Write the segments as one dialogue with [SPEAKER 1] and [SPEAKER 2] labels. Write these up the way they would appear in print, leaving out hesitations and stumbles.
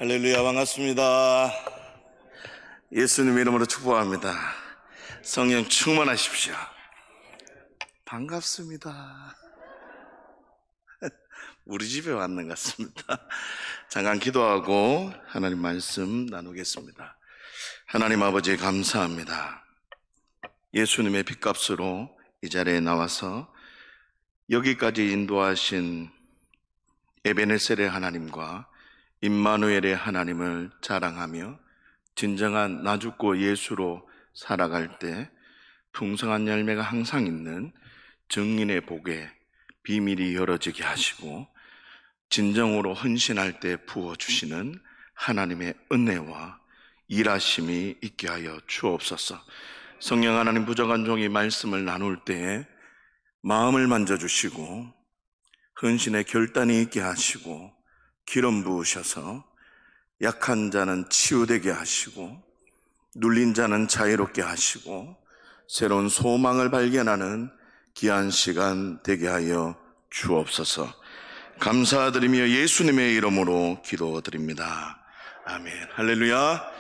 [SPEAKER 1] 할렐루야, 반갑습니다. 예수님 이름으로 축복합니다. 성령 충만하십시오. 반갑습니다. 우리 집에 왔는 것 같습니다. 잠깐 기도하고 하나님 말씀 나누겠습니다. 하나님 아버지 감사합니다. 예수님의 핏값으로 이 자리에 나와서 여기까지 인도하신 에베네셀의 하나님과 임마누엘의 하나님을 자랑하며 진정한 나 죽고 예수로 살아갈 때 풍성한 열매가 항상 있는 증인의 복에 비밀이 열어지게 하시고 진정으로 헌신할 때 부어주시는 하나님의 은혜와 일하심이 있게 하여 주옵소서. 성령 하나님, 부족한 종이 말씀을 나눌 때에 마음을 만져주시고 헌신의 결단이 있게 하시고 기름 부으셔서 약한 자는 치유되게 하시고 눌린 자는 자유롭게 하시고 새로운 소망을 발견하는 귀한 시간 되게 하여 주옵소서. 감사드리며 예수님의 이름으로 기도드립니다. 아멘. 할렐루야.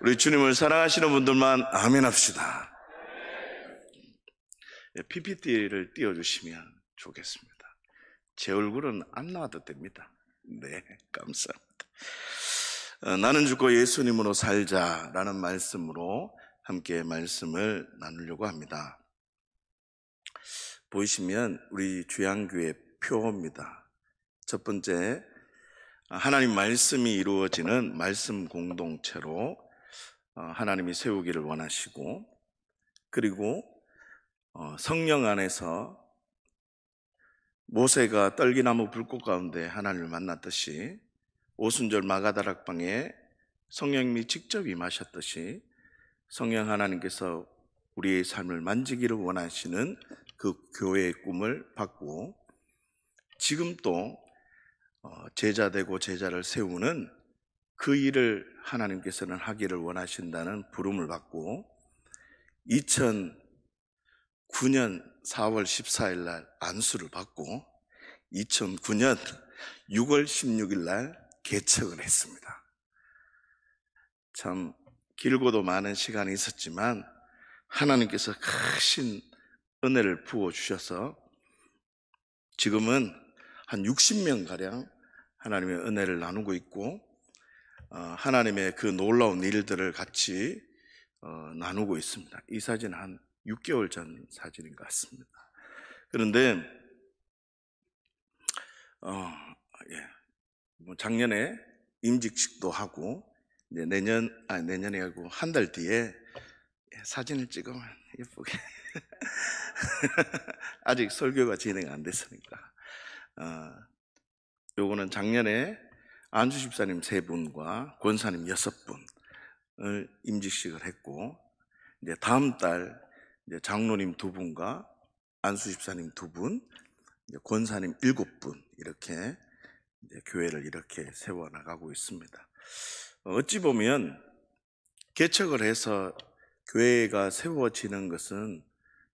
[SPEAKER 1] 우리 주님을 사랑하시는 분들만 아멘 합시다. PPT를 띄워주시면 좋겠습니다. 제 얼굴은 안 나와도 됩니다. 네, 감사합니다. 나는 죽고 예수님으로 살자라는 말씀으로 함께 말씀을 나누려고 합니다. 보이시면 우리 주양교회 표입니다. 첫 번째, 하나님 말씀이 이루어지는 말씀 공동체로 하나님이 세우기를 원하시고, 그리고 성령 안에서 모세가 떨기나무 불꽃 가운데 하나님을 만났듯이 오순절 마가다락방에 성령님이 직접 임하셨듯이 성령 하나님께서 우리의 삶을 만지기를 원하시는 그 교회의 꿈을 받고, 지금 또 제자 되고 제자를 세우는 그 일을 하나님께서는 하기를 원하신다는 부름을 받고, 2009년 4월 14일 날 안수를 받고 2009년 6월 16일 날 개척을 했습니다. 참 길고도 많은 시간이 있었지만 하나님께서 크신 은혜를 부어주셔서 지금은 한 60명가량 하나님의 은혜를 나누고 있고, 하나님의 그 놀라운 일들을 같이 나누고 있습니다. 이 사진은 한 6개월 전 사진인 것 같습니다. 그런데 작년에 임직식도 하고, 이제 내년에 하고 한 달 뒤에 사진을 찍으면 예쁘게 아직 설교가 진행 안 됐으니까 요거는 작년에 안수 집사님 3분과 권사님 6분을 임직식을 했고, 이제 다음 달 이제 장로님 2분과 안수 집사님 2분, 이제 권사님 7분, 이렇게 이제 교회를 이렇게 세워 나가고 있습니다. 어찌 보면 개척을 해서 교회가 세워지는 것은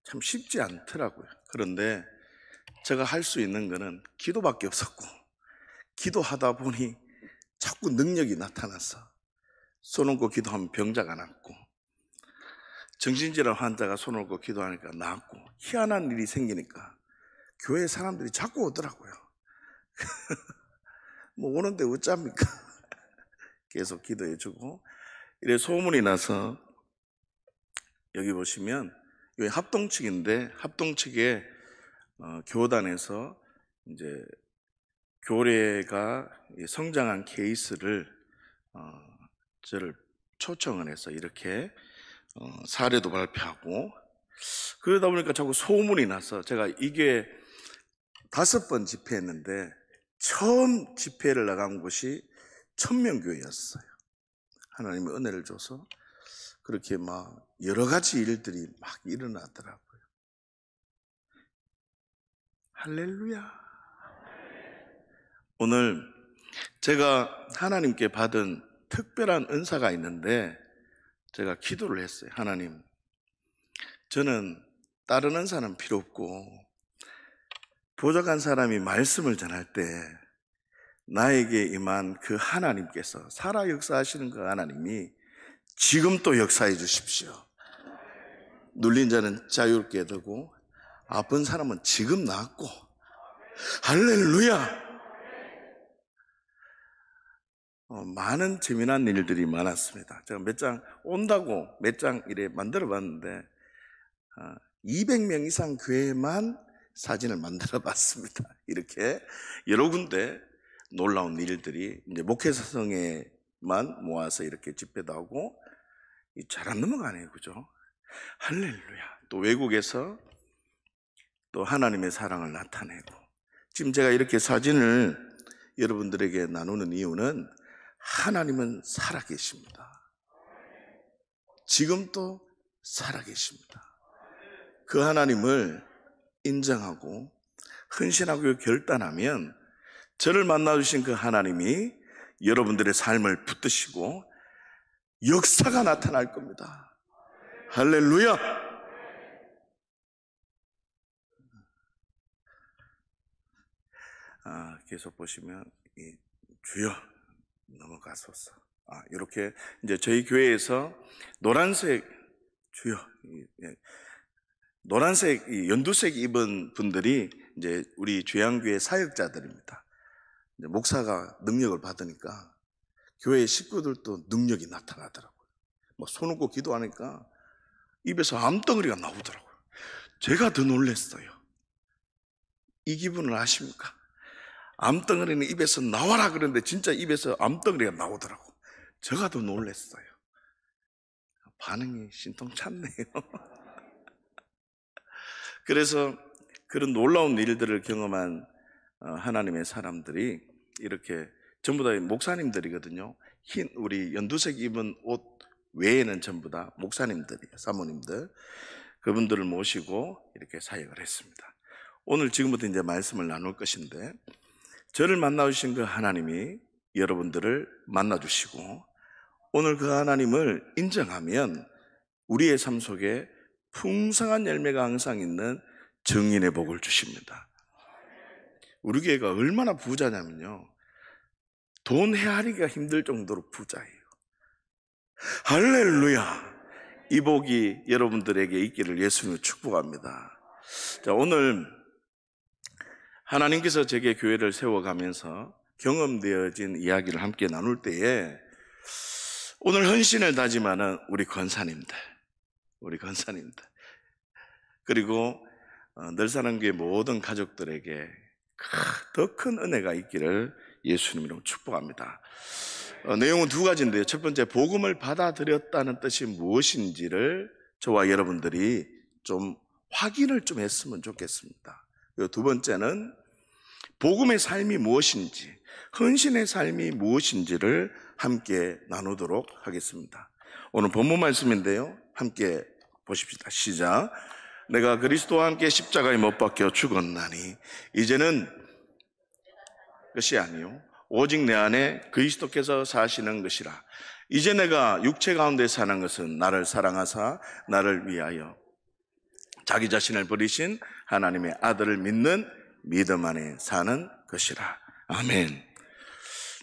[SPEAKER 1] 참 쉽지 않더라고요. 그런데 제가 할 수 있는 거는 기도밖에 없었고, 기도하다 보니 자꾸 능력이 나타나서 손 얹고 기도하면 병자가 낫고, 정신질환 환자가 손 얹고 기도하니까 낫고, 희한한 일이 생기니까 교회 사람들이 자꾸 오더라고요. 뭐 오는데 어쩝니까? 계속 기도해주고, 이래 소문이 나서, 여기 보시면 여기 합동측인데, 합동측에 교단에서 이제 교례가 성장한 케이스를 저를 초청을 해서 이렇게 사례도 발표하고, 그러다 보니까 자꾸 소문이 나서 제가 이게 5번 집회했는데 처음 집회를 나간 곳이 천명교회였어요. 하나님의 은혜를 줘서 그렇게 막 여러 가지 일들이 막 일어나더라고요. 할렐루야. 오늘 제가 하나님께 받은 특별한 은사가 있는데, 제가 기도를 했어요. 하나님, 저는 다른 은사는 필요 없고 부족한 사람이 말씀을 전할 때 나에게 임한 그 하나님께서, 살아 역사하시는 그 하나님이 지금 또 역사해 주십시오. 눌린 자는 자유롭게 되고 아픈 사람은 지금 낫고. 할렐루야. 많은 재미난 일들이 많았습니다. 제가 몇 장 온다고 몇 장 이래 만들어 봤는데 200명 이상 교회만 사진을 만들어 봤습니다. 이렇게 여러 군데 놀라운 일들이 이제 목회사성에만 모아서 이렇게 집회도 하고 잘 안 넘어가네요. 그죠? 할렐루야. 또 외국에서 또 하나님의 사랑을 나타내고. 지금 제가 이렇게 사진을 여러분들에게 나누는 이유는 하나님은 살아계십니다. 지금도 살아계십니다. 그 하나님을 인정하고 헌신하고 결단하면 저를 만나주신 그 하나님이 여러분들의 삶을 붙드시고 역사가 나타날 겁니다. 할렐루야. 계속 보시면 주여 넘어가소서. 이렇게 이제 저희 교회에서 노란색 주여, 노란색 연두색 입은 분들이 이제 우리 죄양교회 사역자들입니다. 이제 목사가 능력을 받으니까 교회 식구들도 능력이 나타나더라고요. 뭐 손 얹고 기도하니까 입에서 암덩어리가 나오더라고요. 제가 더 놀랐어요. 이 기분을 아십니까? 암덩어리는 입에서 나와라 그러는데 진짜 입에서 암덩어리가 나오더라고. 제가 더 놀랐어요. 반응이 신통찮네요. 그래서 그런 놀라운 일들을 경험한 하나님의 사람들이 이렇게 전부 다 목사님들이거든요. 흰 우리 연두색 입은 옷 외에는 전부 다 목사님들이에요. 사모님들. 그분들을 모시고 이렇게 사역을 했습니다. 오늘 지금부터 이제 말씀을 나눌 것인데, 저를 만나주신 그 하나님이 여러분들을 만나주시고 오늘 그 하나님을 인정하면 우리의 삶 속에 풍성한 열매가 항상 있는 증인의 복을 주십니다. 우리 교회가 얼마나 부자냐면요, 돈 헤아리기가 힘들 정도로 부자예요. 할렐루야. 이 복이 여러분들에게 있기를 예수님을 축복합니다. 자, 오늘 하나님께서 제게 교회를 세워가면서 경험되어진 이야기를 함께 나눌 때에 오늘 헌신을 다짐하는 우리 권사님들 그리고 늘사랑교회 모든 가족들에게 더 큰 은혜가 있기를 예수님으로 축복합니다. 내용은 두 가지인데요. 첫 번째, 복음을 받아들였다는 뜻이 무엇인지를 저와 여러분들이 좀 확인을 좀 했으면 좋겠습니다. 그리고 두 번째는 복음의 삶이 무엇인지, 헌신의 삶이 무엇인지를 함께 나누도록 하겠습니다. 오늘 본문 말씀인데요, 함께 보십시다. 시작. 내가 그리스도와 함께 십자가에 못 박혀 죽었나니 이제는 것이 아니요 오직 내 안에 그리스도께서 사시는 것이라. 이제 내가 육체 가운데 사는 것은 나를 사랑하사 나를 위하여 자기 자신을 버리신 하나님의 아들을 믿는 믿음 안에 사는 것이라. 아멘.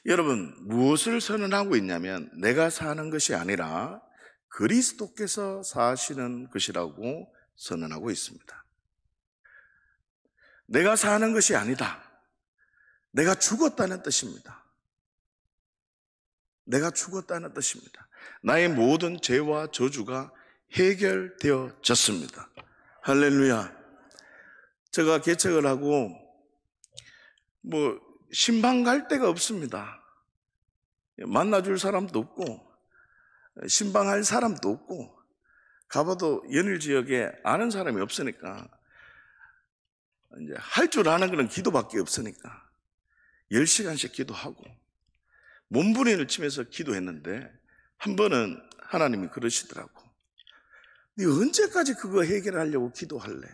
[SPEAKER 1] 여러분, 무엇을 선언하고 있냐면 내가 사는 것이 아니라 그리스도께서 사시는 것이라고 선언하고 있습니다. 내가 사는 것이 아니다. 내가 죽었다는 뜻입니다. 내가 죽었다는 뜻입니다. 나의 모든 죄와 저주가 해결되어졌습니다. 할렐루야. 제가 개척을 하고 신방 갈 데가 없습니다. 만나줄 사람도 없고 신방할 사람도 없고 가봐도 연일 지역에 아는 사람이 없으니까 이제 할 줄 아는 거는 기도밖에 없으니까 10시간씩 기도하고 몸부림을 치면서 기도했는데 한 번은 하나님이 그러시더라고. 네 언제까지 그거 해결하려고 기도할래?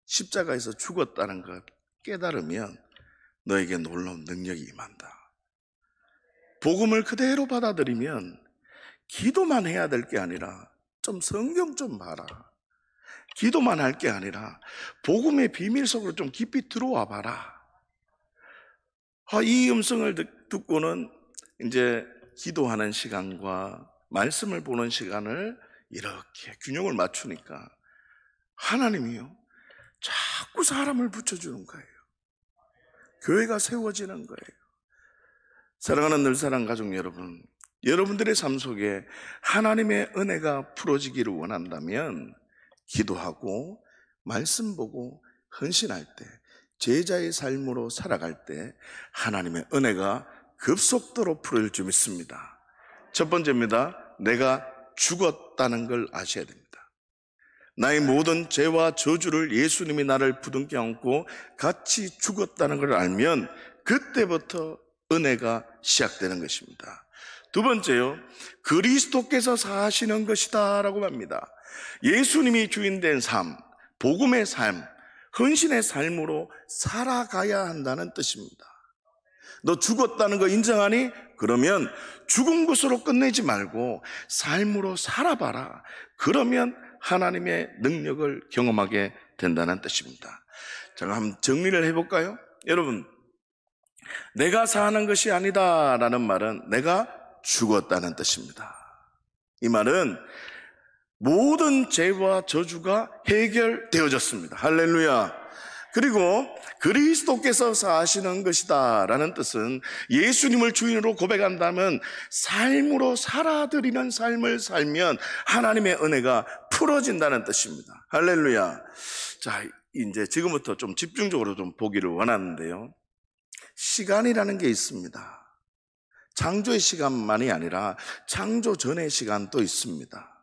[SPEAKER 1] 십자가에서 죽었다는 걸 깨달으면 너에게 놀라운 능력이 임한다. 복음을 그대로 받아들이면 기도만 해야 될 게 아니라 좀 성경 좀 봐라. 기도만 할 게 아니라 복음의 비밀 속으로 좀 깊이 들어와 봐라. 이 음성을 듣고는 이제 기도하는 시간과 말씀을 보는 시간을 이렇게 균형을 맞추니까 하나님이요, 자꾸 사람을 붙여주는 거예요. 교회가 세워지는 거예요. 사랑하는 늘사랑 가족 여러분, 여러분들의 삶 속에 하나님의 은혜가 풀어지기를 원한다면 기도하고 말씀 보고 헌신할 때, 제자의 삶으로 살아갈 때 하나님의 은혜가 급속도로 풀어질 줄 믿습니다. 첫 번째입니다. 내가 죽었다는 걸 아셔야 됩니다. 나의 모든 죄와 저주를 예수님이 나를 부둥켜 안고 같이 죽었다는 걸 알면 그때부터 은혜가 시작되는 것입니다. 두 번째요, 그리스도께서 사시는 것이다 라고 합니다. 예수님이 주인된 삶, 복음의 삶, 헌신의 삶으로 살아가야 한다는 뜻입니다. 너 죽었다는 거 인정하니? 그러면 죽은 것으로 끝내지 말고 삶으로 살아봐라. 그러면 하나님의 능력을 경험하게 된다는 뜻입니다. 제가 한번 정리를 해볼까요? 여러분, 내가 사는 것이 아니다 라는 말은 내가 죽었다는 뜻입니다. 이 말은 모든 죄와 저주가 해결되어졌습니다. 할렐루야. 그리고 그리스도께서 사시는 것이다 라는 뜻은 예수님을 주인으로 고백한다면 삶으로 살아드리는 삶을 살면 하나님의 은혜가 풀어진다는 뜻입니다. 할렐루야. 자, 이제 지금부터 좀 집중적으로 좀 보기를 원하는데요, 시간이라는 게 있습니다. 창조의 시간만이 아니라 창조 전의 시간도 있습니다.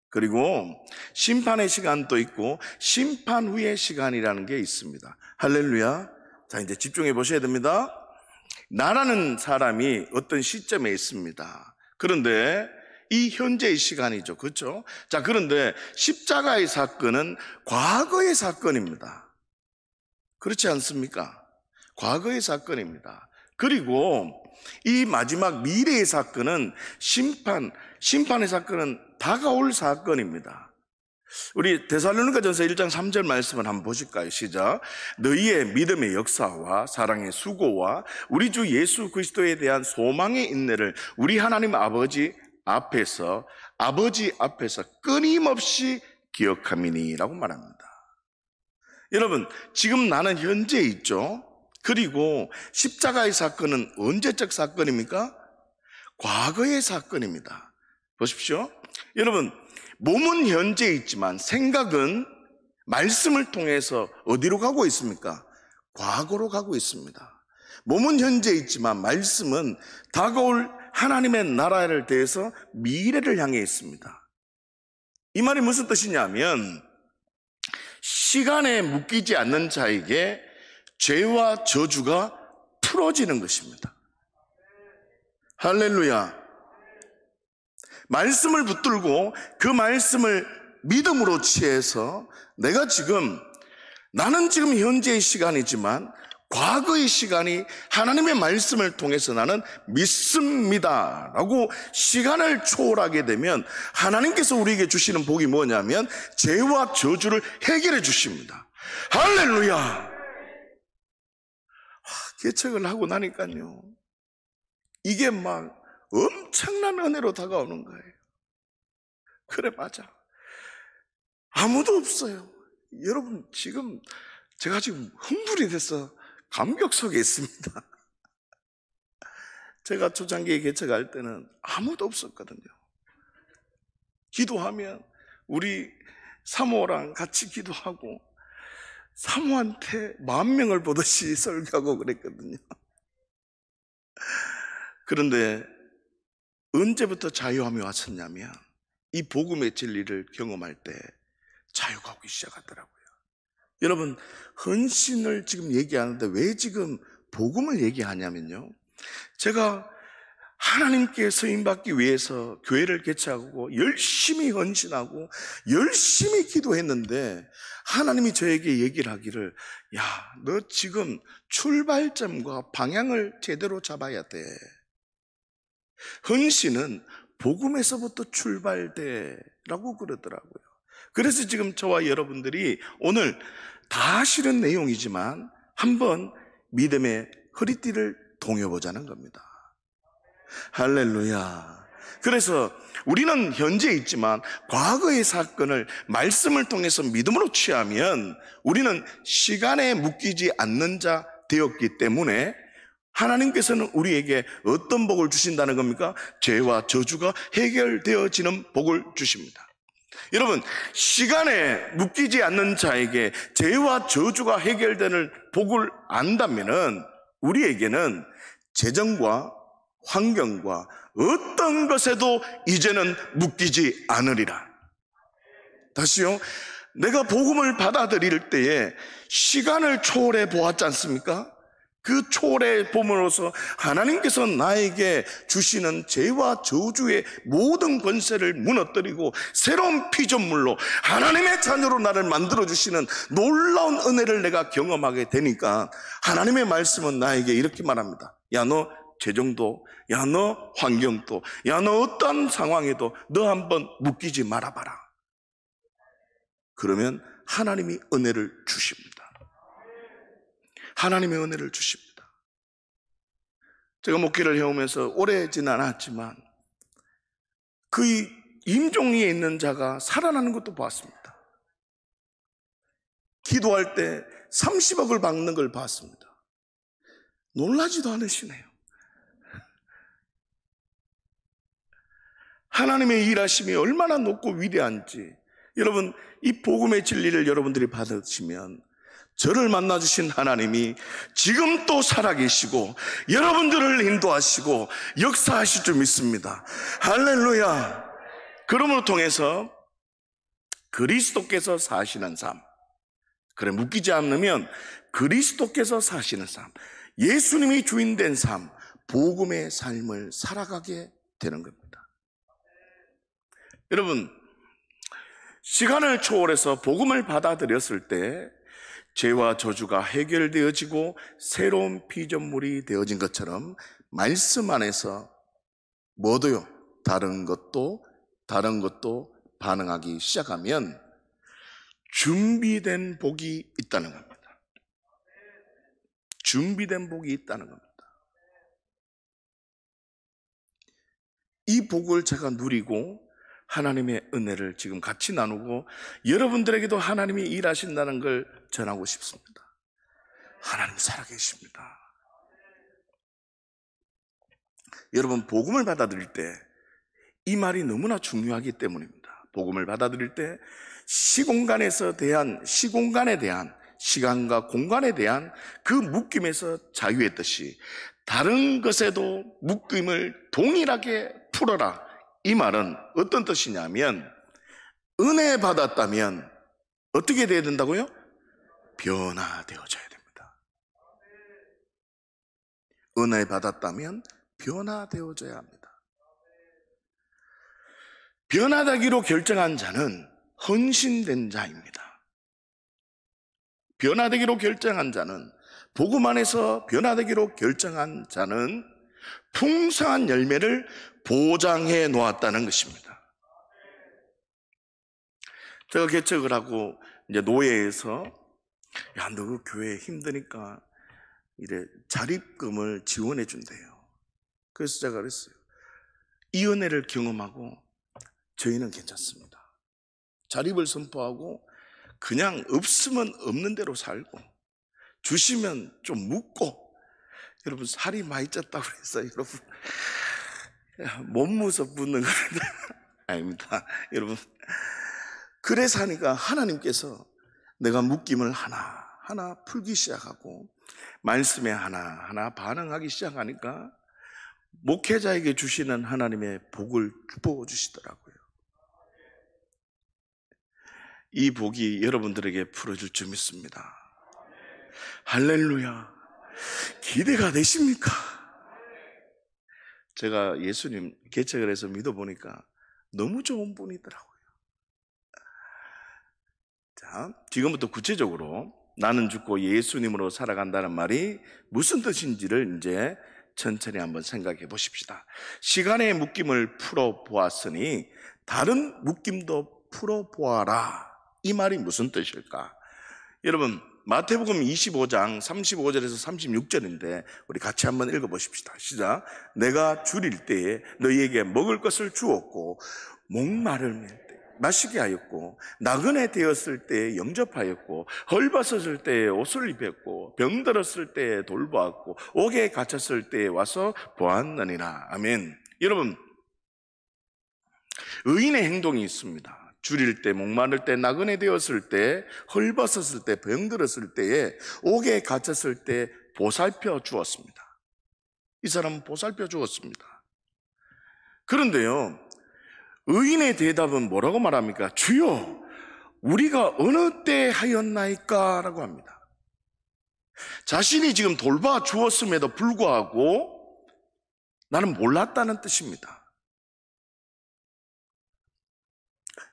[SPEAKER 1] 그리고 심판의 시간도 있고 심판 후의 시간이라는 게 있습니다. 할렐루야. 자, 이제 집중해 보셔야 됩니다. 나라는 사람이 어떤 시점에 있습니다. 그런데 이 현재의 시간이죠. 그렇죠? 자, 그런데 십자가의 사건은 과거의 사건입니다. 그렇지 않습니까? 과거의 사건입니다. 그리고 이 마지막 미래의 사건은 심판의 사건은 다가올 사건입니다. 우리 데살로니가전서 1장 3절 말씀을 한번 보실까요? 시작. 너희의 믿음의 역사와 사랑의 수고와 우리 주 예수 그리스도에 대한 소망의 인내를 우리 하나님 아버지 앞에서 끊임없이 기억함이니라고 말합니다. 여러분, 지금 나는 현재에 있죠. 그리고 십자가의 사건은 언제적 사건입니까? 과거의 사건입니다. 보십시오. 여러분, 몸은 현재에 있지만 생각은 말씀을 통해서 어디로 가고 있습니까? 과거로 가고 있습니다. 몸은 현재에 있지만 말씀은 다가올 하나님의 나라를 대해서 미래를 향해 있습니다. 이 말이 무슨 뜻이냐면 시간에 묶이지 않는 자에게 죄와 저주가 풀어지는 것입니다. 할렐루야. 말씀을 붙들고 그 말씀을 믿음으로 취해서 나는 지금 현재의 시간이지만 과거의 시간이 하나님의 말씀을 통해서 나는 믿습니다 라고 시간을 초월하게 되면 하나님께서 우리에게 주시는 복이 뭐냐면 죄와 저주를 해결해 주십니다. 할렐루야. 개척을 하고 나니까요, 이게 막 엄청난 은혜로 다가오는 거예요. 그래, 맞아. 아무도 없어요. 여러분, 제가 지금 흥분이 돼서 감격 속에 있습니다. 제가 초창기에 개척할 때는 아무도 없었거든요. 기도하면 우리 사모랑 같이 기도하고 사모한테 10,000명을 보듯이 설교하고 그랬거든요. 그런데 언제부터 자유함이 왔었냐면 이 복음의 진리를 경험할 때 자유가 오기 시작하더라고요. 여러분, 헌신을 지금 얘기하는데 왜 지금 복음을 얘기하냐면요, 제가 하나님께 쓰임받기 위해서 교회를 개척하고 열심히 헌신하고 열심히 기도했는데 하나님이 저에게 얘기를 하기를, 야, 너 지금 출발점과 방향을 제대로 잡아야 돼. 헌신은 복음에서부터 출발돼 라고 그러더라고요. 그래서 지금 저와 여러분들이 오늘 다 싫은 내용이지만 한번 믿음의 허리띠를 동여보자는 겁니다. 할렐루야. 그래서 우리는 현재 있지만 과거의 사건을 말씀을 통해서 믿음으로 취하면 우리는 시간에 묶이지 않는 자 되었기 때문에 하나님께서는 우리에게 어떤 복을 주신다는 겁니까? 죄와 저주가 해결되어지는 복을 주십니다. 여러분, 시간에 묶이지 않는 자에게 죄와 저주가 해결되는 복을 안다면은 우리에게는 재정과 환경과 어떤 것에도 이제는 묶이지 않으리라. 다시요, 내가 복음을 받아들일 때에 시간을 초월해 보았지 않습니까? 그 초월해 봄으로써 하나님께서 나에게 주시는 죄와 저주의 모든 권세를 무너뜨리고 새로운 피조물로 하나님의 자녀로 나를 만들어주시는 놀라운 은혜를 내가 경험하게 되니까 하나님의 말씀은 나에게 이렇게 말합니다. 야, 너 재정도, 야, 너 환경도, 야, 너 어떤 상황에도 너 한번 묶이지 말아봐라. 그러면 하나님이 은혜를 주십니다. 하나님의 은혜를 주십니다. 제가 목회를 해오면서 오래지는 않았지만 그 임종리에 있는 자가 살아나는 것도 봤습니다. 기도할 때 30억을 받는 걸 봤습니다. 놀라지도 않으시네요. 하나님의 일하심이 얼마나 높고 위대한지, 여러분, 이 복음의 진리를 여러분들이 받으시면 저를 만나주신 하나님이 지금 또 살아계시고 여러분들을 인도하시고 역사하실 줄 믿습니다. 할렐루야. 그러므로 통해서 그리스도께서 사시는 삶, 그래, 묶이지 않으면 그리스도께서 사시는 삶, 예수님이 주인된 삶, 복음의 삶을 살아가게 되는 겁니다. 여러분, 시간을 초월해서 복음을 받아들였을 때 죄와 저주가 해결되어지고 새로운 피조물이 되어진 것처럼 말씀 안에서 뭐도요? 다른 것도 반응하기 시작하면 준비된 복이 있다는 겁니다. 준비된 복이 있다는 겁니다. 이 복을 제가 누리고 하나님의 은혜를 지금 같이 나누고 여러분들에게도 하나님이 일하신다는 걸 전하고 싶습니다. 하나님 살아계십니다. 여러분, 복음을 받아들일 때 이 말이 너무나 중요하기 때문입니다. 복음을 받아들일 때 시간에 대한 시간과 공간에 대한 그 묶임에서 자유했듯이 다른 것에도 묶임을 동일하게 풀어라. 이 말은 어떤 뜻이냐면 은혜 받았다면 어떻게 돼야 된다고요? 변화되어져야 됩니다. 은혜 받았다면 변화되어져야 합니다. 변화되기로 결정한 자는 헌신된 자입니다. 변화되기로 결정한 자는, 복음 안에서 변화되기로 결정한 자는 풍성한 열매를 보장해 놓았다는 것입니다. 제가 개척을 하고 이제 노예에서 야, 너 그 교회 힘드니까 이래 자립금을 지원해 준대요. 그래서 제가 그랬어요. 이 은혜를 경험하고 저희는 괜찮습니다. 자립을 선포하고 그냥 없으면 없는 대로 살고 주시면 좀 묻고, 여러분 살이 많이 쪘다고 그래서 여러분 못 묻어 묻는 건 아닙니다. 여러분, 그래서 하니까 하나님께서 내가 묶임을 하나하나 풀기 시작하고 말씀에 하나하나 반응하기 시작하니까 목회자에게 주시는 하나님의 복을 부어주시더라고요. 이 복이 여러분들에게 풀어줄 줄 믿습니다. 할렐루야. 기대가 되십니까? 제가 예수님 개척을 해서 믿어보니까 너무 좋은 분이더라고요. 자, 지금부터 구체적으로 나는 죽고 예수님으로 살아간다는 말이 무슨 뜻인지를 이제 천천히 한번 생각해 보십시다. 시간의 묶임을 풀어보았으니 다른 묶임도 풀어보아라. 이 말이 무슨 뜻일까? 여러분, 마태복음 25장 35절에서 36절인데 우리 같이 한번 읽어보십시다. 시작. 내가 줄일 때에 너희에게 먹을 것을 주었고 목마를 때 마시게 하였고 나그네 되었을 때에 영접하였고 헐벗었을 때에 옷을 입혔고 병들었을 때에 돌보았고 옥에 갇혔을 때에 와서 보았느니라. 아멘. 여러분, 의인의 행동이 있습니다. 줄일 때, 목마를 때, 나그네 되었을 때, 헐벗었을 때, 병들었을 때에 옥에 갇혔을 때 보살펴 주었습니다. 이 사람은 보살펴 주었습니다. 그런데요, 의인의 대답은 뭐라고 말합니까? 주여, 우리가 어느 때 하였나이까? 라고 합니다. 자신이 지금 돌봐 주었음에도 불구하고 나는 몰랐다는 뜻입니다.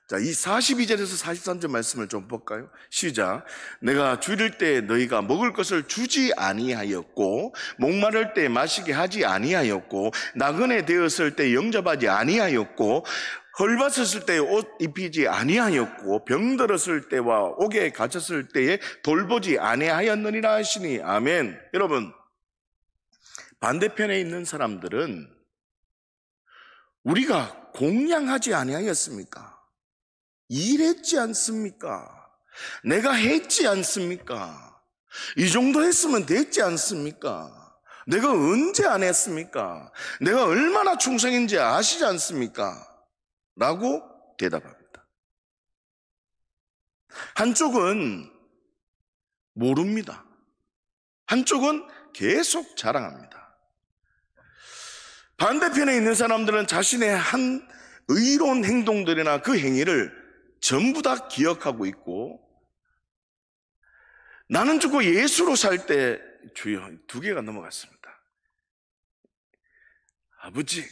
[SPEAKER 1] 자, 이 42절에서 43절 말씀을 좀 볼까요? 시작. 내가 줄일 때 너희가 먹을 것을 주지 아니하였고 목마를 때 마시게 하지 아니하였고 나그네 되었을 때 영접하지 아니하였고 헐벗었을 때 옷 입히지 아니하였고 병들었을 때와 옥에 갇혔을 때에 돌보지 아니하였느니라 하시니. 아멘. 여러분, 반대편에 있는 사람들은 우리가 공양하지 아니하였습니까? 일했지 않습니까? 내가 했지 않습니까? 이 정도 했으면 됐지 않습니까? 내가 언제 안 했습니까? 내가 얼마나 충성인지 아시지 않습니까? 라고 대답합니다. 한쪽은 모릅니다. 한쪽은 계속 자랑합니다. 반대편에 있는 사람들은 자신의 한 의로운 행동들이나 그 행위를 전부 다 기억하고 있고, 나는 죽고 예수로 살 때 주여 2개가 넘어갔습니다. 아버지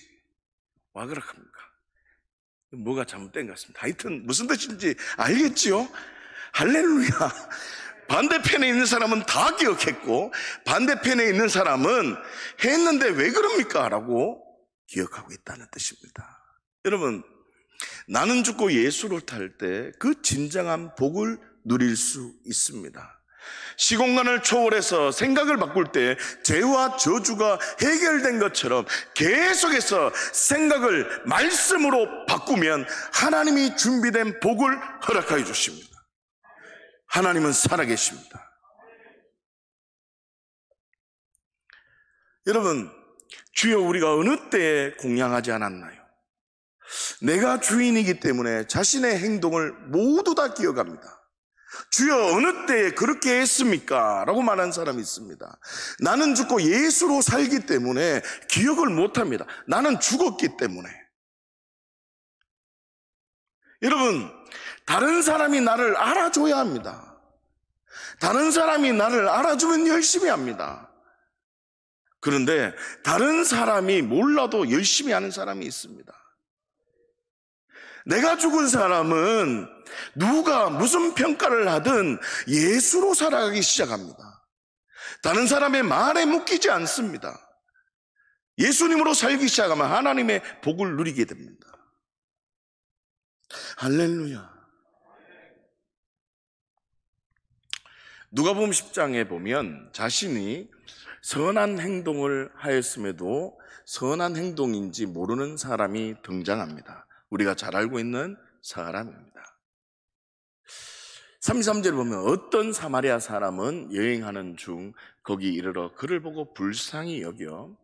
[SPEAKER 1] 와 그렇습니까? 뭐가 잘못된 것 같습니다. 하여튼 무슨 뜻인지 알겠지요? 할렐루야. 반대편에 있는 사람은 다 기억했고 반대편에 있는 사람은 했는데 왜 그럽니까? 라고 기억하고 있다는 뜻입니다. 여러분, 나는 죽고 예수를 탈 때 그 진정한 복을 누릴 수 있습니다. 시공간을 초월해서 생각을 바꿀 때 죄와 저주가 해결된 것처럼 계속해서 생각을 말씀으로 바꾸면 하나님이 준비된 복을 허락하여 주십니다. 하나님은 살아계십니다. 여러분, 주여 우리가 어느 때에 공양하지 않았나요? 내가 주인이기 때문에 자신의 행동을 모두 다 기억합니다. 주여 어느 때에 그렇게 했습니까? 라고 말하는 사람이 있습니다. 나는 죽고 예수로 살기 때문에 기억을 못합니다. 나는 죽었기 때문에. 여러분, 다른 사람이 나를 알아줘야 합니다. 다른 사람이 나를 알아주면 열심히 합니다. 그런데 다른 사람이 몰라도 열심히 하는 사람이 있습니다. 내가 죽은 사람은 누가 무슨 평가를 하든 예수로 살아가기 시작합니다. 다른 사람의 말에 묶이지 않습니다. 예수님으로 살기 시작하면 하나님의 복을 누리게 됩니다. 할렐루야. 누가복음 10장에 보면 자신이 선한 행동을 하였음에도 선한 행동인지 모르는 사람이 등장합니다. 우리가 잘 알고 있는 사람입니다. 33절을 보면 어떤 사마리아 사람은 여행하는 중 거기 이르러 그를 보고 불쌍히 여겨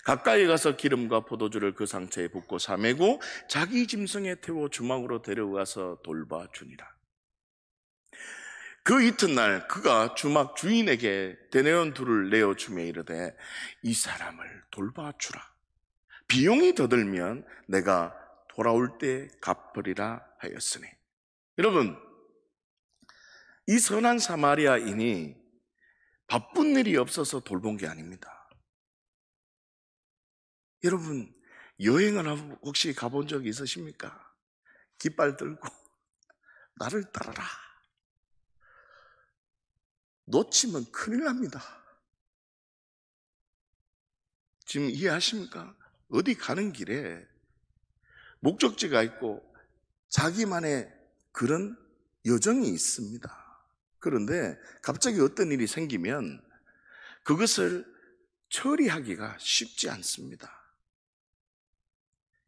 [SPEAKER 1] 가까이 가서 기름과 포도주를 그 상처에 붓고 사매고 자기 짐승에 태워 주막으로 데려가서 돌봐주니라. 그 이튿날 그가 주막 주인에게 데나리온 2를 내어주며 이르되 이 사람을 돌봐주라. 비용이 더 들면 내가 돌아올 때 갚으리라 하였으니. 여러분, 이 선한 사마리아인이 바쁜 일이 없어서 돌본 게 아닙니다. 여러분, 여행을 혹시 가본 적이 있으십니까? 깃발 들고 나를 따라라. 놓치면 큰일 납니다. 지금 이해하십니까? 어디 가는 길에 목적지가 있고 자기만의 그런 여정이 있습니다. 그런데 갑자기 어떤 일이 생기면 그것을 처리하기가 쉽지 않습니다.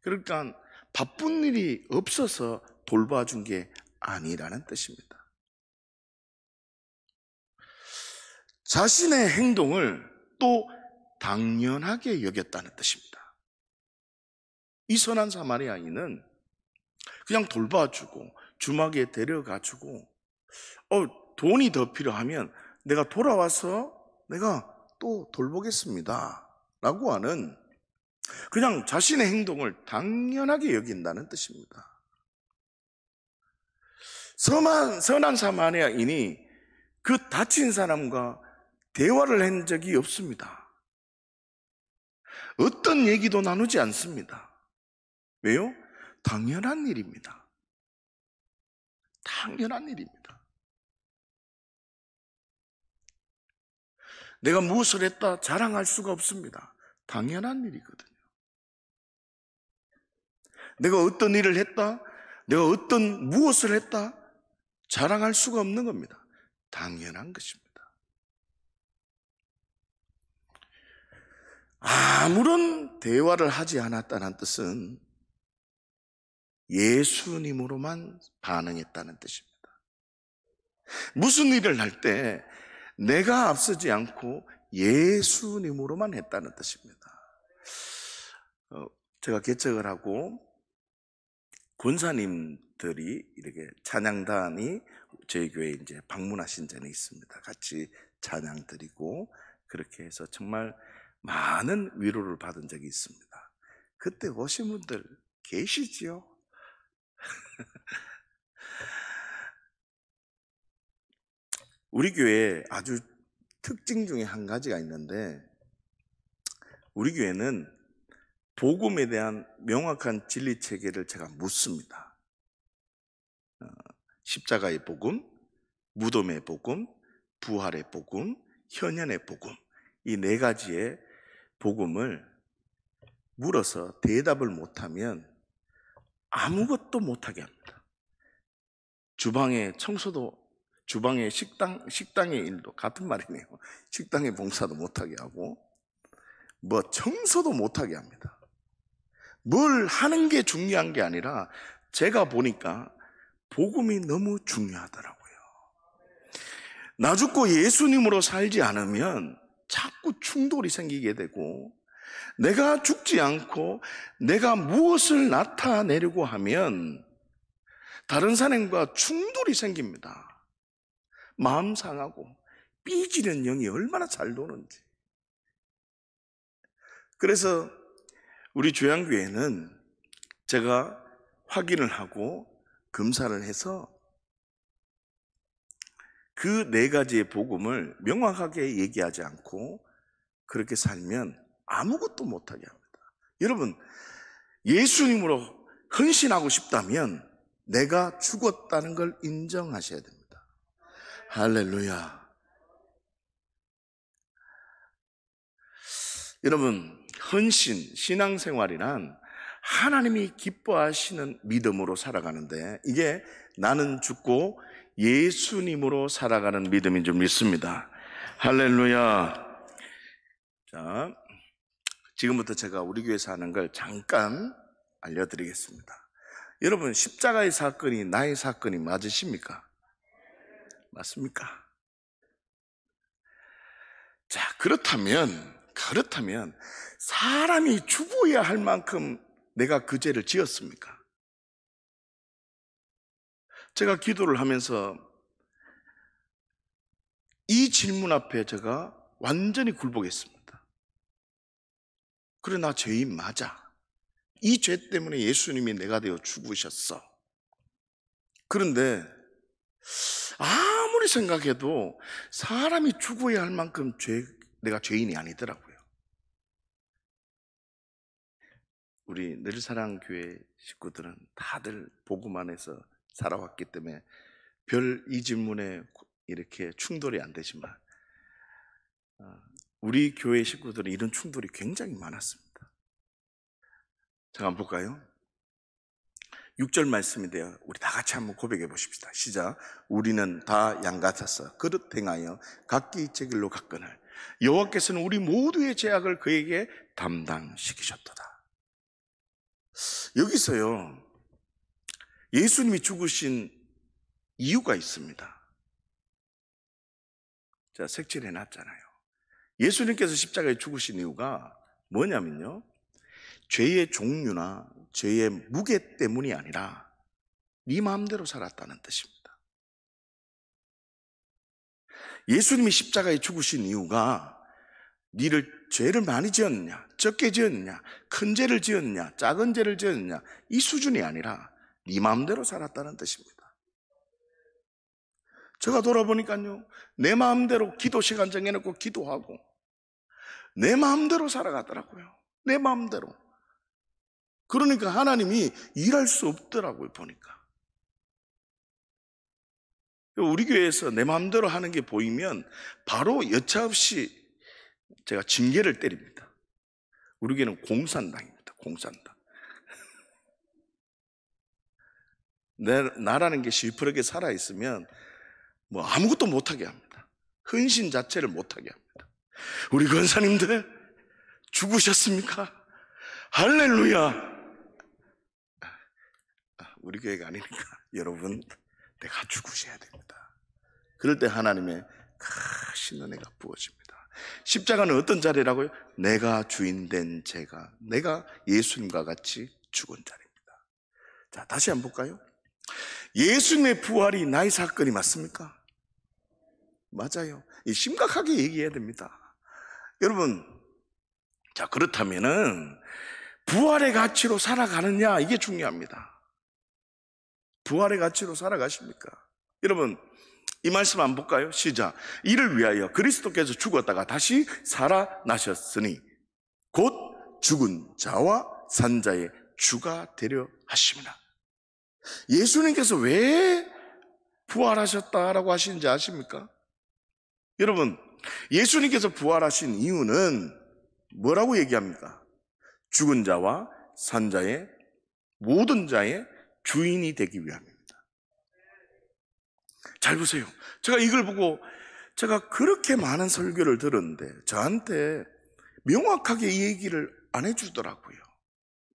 [SPEAKER 1] 그러니까 바쁜 일이 없어서 돌봐준 게 아니라는 뜻입니다. 자신의 행동을 또 당연하게 여겼다는 뜻입니다. 이 선한 사마리아인은 그냥 돌봐주고 주막에 데려가주고 돈이 더 필요하면 내가 돌아와서 내가 또 돌보겠습니다 라고 하는, 그냥 자신의 행동을 당연하게 여긴다는 뜻입니다. 선한 사마리아인이 그 다친 사람과 대화를 한 적이 없습니다. 어떤 얘기도 나누지 않습니다. 왜요? 당연한 일입니다. 당연한 일입니다. 내가 무엇을 했다 자랑할 수가 없습니다. 당연한 일이거든요. 내가 어떤 일을 했다, 내가 무엇을 했다 자랑할 수가 없는 겁니다. 당연한 것입니다. 아무런 대화를 하지 않았다는 뜻은 예수님으로만 반응했다는 뜻입니다. 무슨 일을 할 때 내가 앞서지 않고 예수님으로만 했다는 뜻입니다. 제가 개척을 하고 권사님들이 이렇게 찬양단이 저희 교회에 이제 방문하신 적이 있습니다. 같이 찬양 드리고 그렇게 해서 정말 많은 위로를 받은 적이 있습니다. 그때 오신 분들 계시지요? 우리 교회에 아주 특징 중에 한 가지가 있는데, 우리 교회는 복음에 대한 명확한 진리 체계를 제가 묻습니다. 십자가의 복음, 무덤의 복음, 부활의 복음, 현현의 복음, 이 네 가지의 복음을 물어서 대답을 못하면 아무것도 못하게 합니다. 주방의 청소도, 주방의 식당의 일도 같은 말이네요. 식당의 봉사도 못하게 하고 청소도 못하게 합니다. 뭘 하는 게 중요한 게 아니라 제가 보니까 복음이 너무 중요하더라고요. 나 죽고 예수님으로 살지 않으면 자꾸 충돌이 생기게 되고, 내가 죽지 않고 내가 무엇을 나타내려고 하면 다른 사람과 충돌이 생깁니다. 마음 상하고 삐지는 영이 얼마나 잘 도는지. 그래서 우리 조양교회는 제가 확인을 하고 검사를 해서 그 네 가지의 복음을 명확하게 얘기하지 않고 그렇게 살면 아무것도 못하게 합니다. 여러분, 예수님으로 헌신하고 싶다면 내가 죽었다는 걸 인정하셔야 됩니다. 할렐루야. 여러분, 헌신, 신앙생활이란 하나님이 기뻐하시는 믿음으로 살아가는데, 이게 나는 죽고 예수님으로 살아가는 믿음인 줄 믿습니다. 할렐루야. 자, 지금부터 제가 우리 교회에서 하는 걸 잠깐 알려드리겠습니다. 여러분, 십자가의 사건이 나의 사건이 맞으십니까? 맞습니까? 자, 그렇다면 사람이 죽어야 할 만큼 내가 그 죄를 지었습니까? 제가 기도를 하면서 이 질문 앞에 제가 완전히 굴복했습니다. 그래, 나 죄인 맞아. 이 죄 때문에 예수님이 내가 되어 죽으셨어. 그런데 아무리 생각해도 사람이 죽어야 할 만큼 내가 죄인이 아니더라고요. 우리 늘사랑교회 식구들은 다들 복음 안에서 살아왔기 때문에 별 이 질문에 이렇게 충돌이 안 되지만, 우리 교회 식구들은 이런 충돌이 굉장히 많았습니다. 잠깐 볼까요? 6절 말씀인데요, 우리 다 같이 한번 고백해 보십시다. 시작. 우리는 다 양같아서 그릇 행하여 각기 제 길로 갔거늘 여호와께서는 우리 모두의 죄악을 그에게 담당시키셨도다. 여기서요, 예수님이 죽으신 이유가 있습니다. 자, 색칠해 놨잖아요. 예수님께서 십자가에 죽으신 이유가 뭐냐면요, 죄의 종류나 죄의 무게 때문이 아니라 네 마음대로 살았다는 뜻입니다. 예수님이 십자가에 죽으신 이유가 네를 죄를 많이 지었느냐, 적게 지었느냐, 큰 죄를 지었느냐, 작은 죄를 지었느냐, 이 수준이 아니라 네 마음대로 살았다는 뜻입니다. 제가 돌아보니까요, 내 마음대로 기도 시간 정해놓고 기도하고 내 마음대로 살아가더라고요. 내 마음대로. 그러니까 하나님이 일할 수 없더라고요, 보니까. 우리 교회에서 내 마음대로 하는 게 보이면 바로 여차없이 제가 징계를 때립니다. 우리 교회는 공산당입니다. 공산당. 나라는 게 시퍼렇게 살아있으면 뭐 아무것도 못하게 합니다. 헌신 자체를 못하게 합니다. 우리 권사님들 죽으셨습니까? 할렐루야. 우리 교회가 아니니까 여러분, 내가 죽으셔야 됩니다. 그럴 때 하나님의 크신 은혜가 부어집니다. 십자가는 어떤 자리라고요? 내가 주인 된 제가, 내가 예수님과 같이 죽은 자리입니다. 자, 다시 한번 볼까요? 예수님의 부활이 나의 사건이 맞습니까? 맞아요. 심각하게 얘기해야 됩니다. 여러분, 자, 그렇다면은 부활의 가치로 살아가느냐, 이게 중요합니다. 부활의 가치로 살아가십니까? 여러분, 이 말씀 한번 볼까요? 시작. 이를 위하여 그리스도께서 죽었다가 다시 살아나셨으니 곧 죽은 자와 산 자의 주가 되려 하심이라. 예수님께서 왜 부활하셨다라고 하시는지 아십니까? 여러분, 예수님께서 부활하신 이유는 뭐라고 얘기합니까? 죽은 자와 산 자의 모든 자의 주인이 되기 위함입니다. 잘 보세요. 제가 이걸 보고 제가 그렇게 많은 설교를 들었는데 저한테 명확하게 이 얘기를 안 해주더라고요.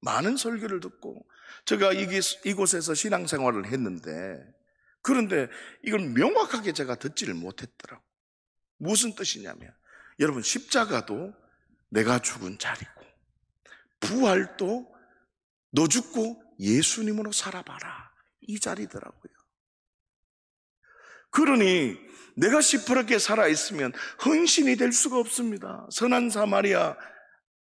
[SPEAKER 1] 많은 설교를 듣고 제가 이곳에서 신앙생활을 했는데, 그런데 이걸 명확하게 제가 듣지를 못했더라고요. 무슨 뜻이냐면, 여러분, 십자가도 내가 죽은 자리고 부활도 너 죽고 예수님으로 살아봐라, 이 자리더라고요. 그러니 내가 시퍼렇게 살아있으면 헌신이 될 수가 없습니다. 선한 사마리아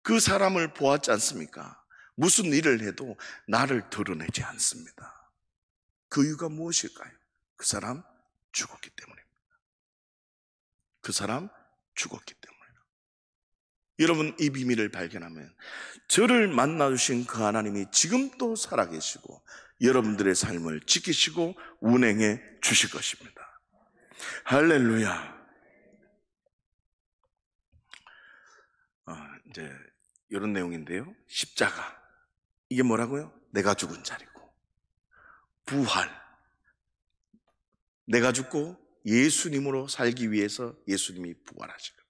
[SPEAKER 1] 그 사람을 보았지 않습니까? 무슨 일을 해도 나를 드러내지 않습니다. 그 이유가 무엇일까요? 그 사람 죽었기 때문입니다. 그 사람 죽었기 때문이다. 여러분, 이 비밀을 발견하면 저를 만나주신 그 하나님이 지금도 살아계시고 여러분들의 삶을 지키시고 운행해 주실 것입니다. 할렐루야. 이제 이런 내용인데요, 십자가, 이게 뭐라고요? 내가 죽은 자리고, 부활, 내가 죽고 예수님으로 살기 위해서 예수님이 부활하신 겁니다.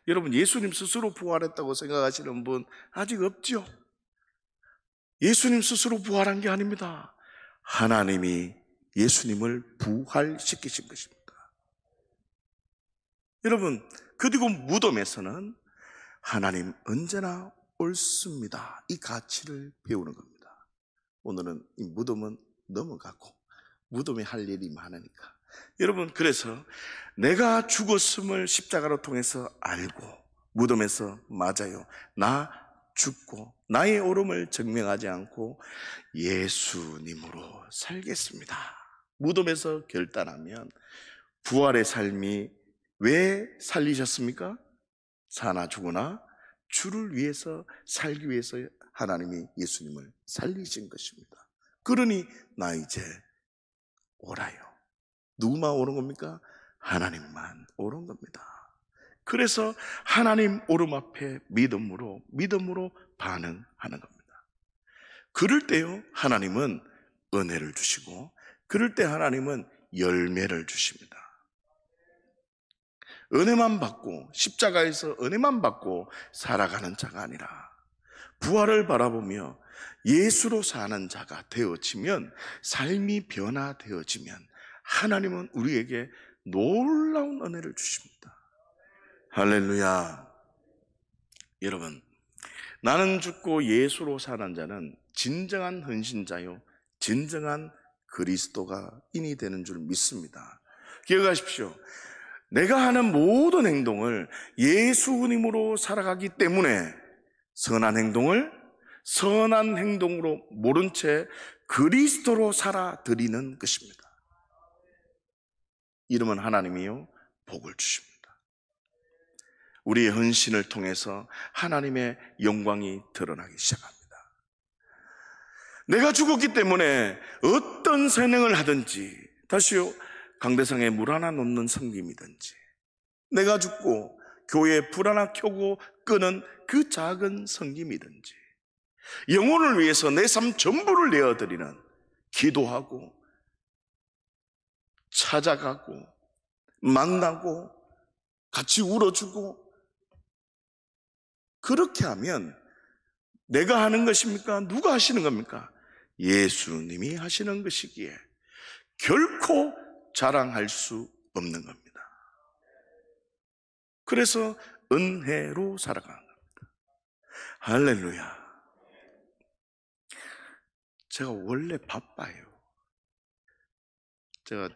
[SPEAKER 1] 여러분, 예수님 스스로 부활했다고 생각하시는 분 아직 없죠? 예수님 스스로 부활한 게 아닙니다. 하나님이 예수님을 부활시키신 것입니다. 여러분, 그리고 무덤에서는 하나님 언제나 옳습니다, 이 가치를 배우는 겁니다. 오늘은 이 무덤은 넘어가고 무덤에 할 일이 많으니까, 여러분, 그래서 내가 죽었음을 십자가로 통해서 알고 무덤에서, 맞아요, 나 죽고 나의 옳음을 증명하지 않고 예수님으로 살겠습니다, 무덤에서 결단하면 부활의 삶이 왜 살리셨습니까? 사나 죽으나 주를 위해서 살기 위해서 하나님이 예수님을 살리신 것입니다. 그러니 나 이제 옳아요. 누구만 옳은 겁니까? 하나님만 옳은 겁니다. 그래서 하나님 옳음 앞에 믿음으로 반응하는 겁니다. 그럴 때요, 하나님은 은혜를 주시고, 그럴 때 하나님은 열매를 주십니다. 은혜만 받고, 십자가에서 은혜만 받고 살아가는 자가 아니라 부활을 바라보며 예수로 사는 자가 되어지면, 삶이 변화되어지면 하나님은 우리에게 놀라운 은혜를 주십니다. 할렐루야. 여러분, 나는 죽고 예수로 사는 자는 진정한 헌신자요, 진정한 그리스도가인이 되는 줄 믿습니다. 기억하십시오. 내가 하는 모든 행동을 예수님으로 살아가기 때문에 선한 행동으로 모른 채 그리스도로 살아드리는 것입니다. 이러면 하나님이요, 복을 주십니다. 우리의 헌신을 통해서 하나님의 영광이 드러나기 시작합니다. 내가 죽었기 때문에 어떤 선행을 하든지, 다시요, 강대상에 물 하나 놓는 섬김이든지, 내가 죽고 교회에 불 하나 켜고 끄는 그 작은 섬김이든지, 영혼을 위해서 내 삶 전부를 내어드리는, 기도하고 찾아가고 만나고 같이 울어주고, 그렇게 하면 내가 하는 것입니까? 누가 하시는 겁니까? 예수님이 하시는 것이기에 결코 자랑할 수 없는 겁니다. 그래서 은혜로 살아가는 겁니다. 할렐루야. 제가 원래 바빠요. 제가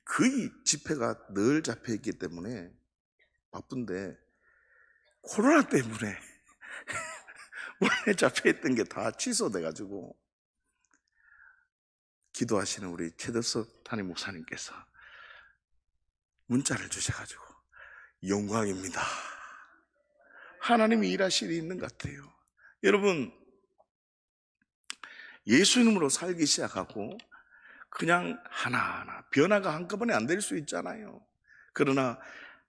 [SPEAKER 1] 거의 집회가 늘 잡혀있기 때문에 바쁜데, 코로나 때문에 원래 잡혀있던 게 다 취소돼가지고, 기도하시는 우리 최덕석 담임 목사님께서 문자를 주셔가지고 영광입니다. 하나님이 일하실 일이 있는 것 같아요. 여러분, 예수님으로 살기 시작하고 그냥 하나하나 변화가 한꺼번에 안 될 수 있잖아요. 그러나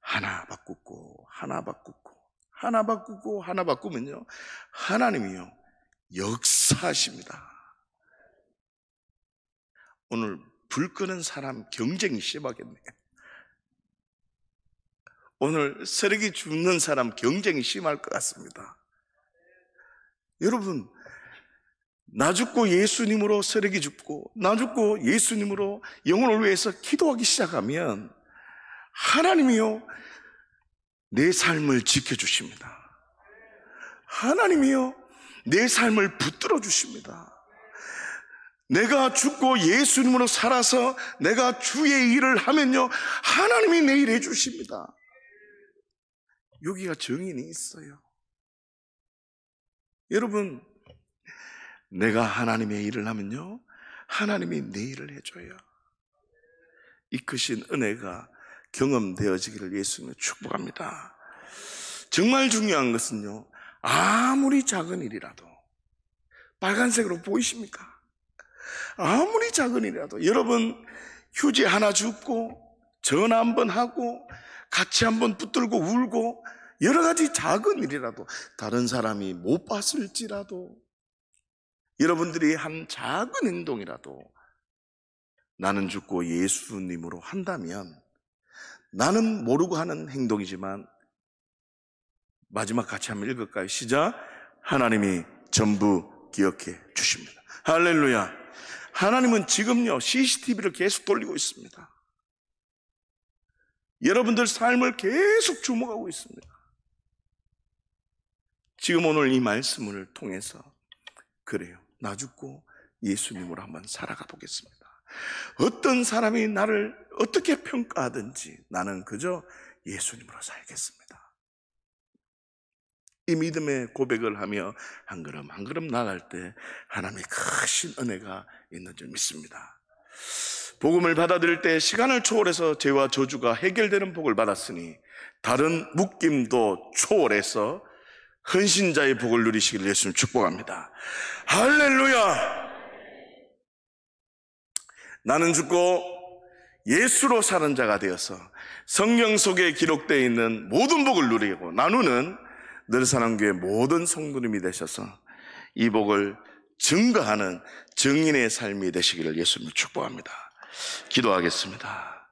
[SPEAKER 1] 하나 바꾸고 하나 바꾸고 하나 바꾸고 하나 바꾸면요, 하나님이요, 역사하십니다. 오늘 불 끄는 사람 경쟁이 심하겠네요. 오늘 쓰레기 줍는 사람 경쟁이 심할 것 같습니다. 여러분, 나 죽고 예수님으로 쓰레기 줍고, 나 죽고 예수님으로 영혼을 위해서 기도하기 시작하면 하나님이요, 내 삶을 지켜주십니다. 하나님이요, 내 삶을 붙들어 주십니다. 내가 죽고 예수님으로 살아서 내가 주의 일을 하면요, 하나님이 내 일 해주십니다. 여기가 정인이 있어요. 여러분, 내가 하나님의 일을 하면요, 하나님이 내 일을 해줘요. 이 크신 은혜가 경험되어지기를 예수님을 축복합니다. 정말 중요한 것은요, 아무리 작은 일이라도, 빨간색으로 보이십니까? 아무리 작은 일이라도, 여러분 휴지 하나 줍고 전화 한번 하고 같이 한번 붙들고 울고, 여러 가지 작은 일이라도, 다른 사람이 못 봤을지라도, 여러분들이 한 작은 행동이라도 나는 죽고 예수님으로 한다면, 나는 모르고 하는 행동이지만, 마지막 같이 한번 읽을까요? 시작. 하나님이 전부 기억해 주십니다. 할렐루야. 하나님은 지금요, CCTV를 계속 돌리고 있습니다. 여러분들 삶을 계속 주목하고 있습니다. 지금 오늘 이 말씀을 통해서, 그래요, 나 죽고 예수님으로 한번 살아가 보겠습니다. 어떤 사람이 나를 어떻게 평가하든지 나는 그저 예수님으로 살겠습니다. 이 믿음의 고백을 하며 한 걸음 한 걸음 나아갈 때 하나님의 크신 은혜가 있는 줄 믿습니다. 복음을 받아들일 때 시간을 초월해서 죄와 저주가 해결되는 복을 받았으니, 다른 묶임도 초월해서 헌신자의 복을 누리시기를 예수님 축복합니다. 할렐루야. 나는 죽고 예수로 사는 자가 되어서 성경 속에 기록되어 있는 모든 복을 누리고 나누는 늘사랑교회 모든 성도님이 되셔서 이 복을 증거하는 증인의 삶이 되시기를 예수님을 축복합니다. 기도하겠습니다.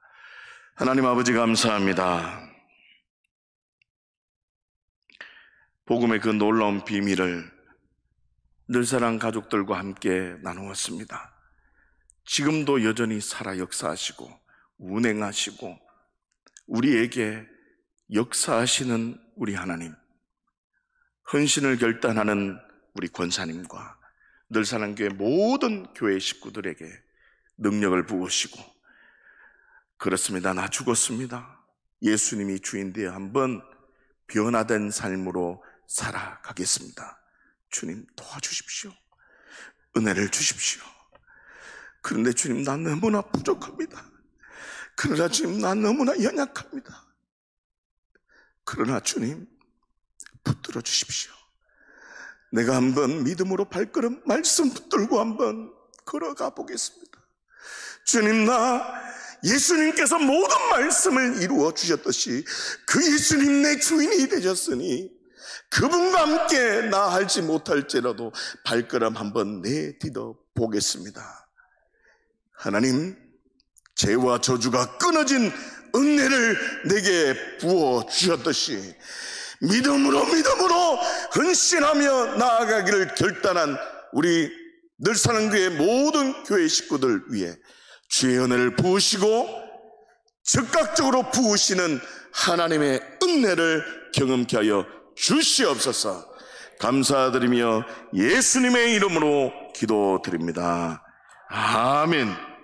[SPEAKER 1] 하나님 아버지 감사합니다. 복음의 그 놀라운 비밀을 늘사랑 가족들과 함께 나누었습니다. 지금도 여전히 살아 역사하시고 운행하시고 우리에게 역사하시는 우리 하나님, 헌신을 결단하는 우리 권사님과 늘사랑교회 모든 교회 식구들에게 능력을 부으시고, 그렇습니다. 나 죽었습니다. 예수님이 주인 되어 한번 변화된 삶으로 살아가겠습니다. 주님 도와주십시오. 은혜를 주십시오. 그런데 주님, 난 너무나 부족합니다. 그러나 주님, 난 너무나 연약합니다. 그러나 주님, 붙들어 주십시오. 내가 한번 믿음으로 발걸음 말씀 붙들고 한번 걸어가 보겠습니다. 주님, 나 예수님께서 모든 말씀을 이루어 주셨듯이 그 예수님 내 주인이 되셨으니 그분과 함께 나 알지 못할지라도 발걸음 한번 내디뎌 보겠습니다. 하나님, 죄와 저주가 끊어진 은혜를 내게 부어 주셨듯이 믿음으로 헌신하며 나아가기를 결단한 우리 늘사랑교회 모든 교회 식구들 위해 주의 은혜를 부으시고 즉각적으로 부으시는 하나님의 은혜를 경험케 하여 주시옵소서. 감사드리며 예수님의 이름으로 기도드립니다. 아멘.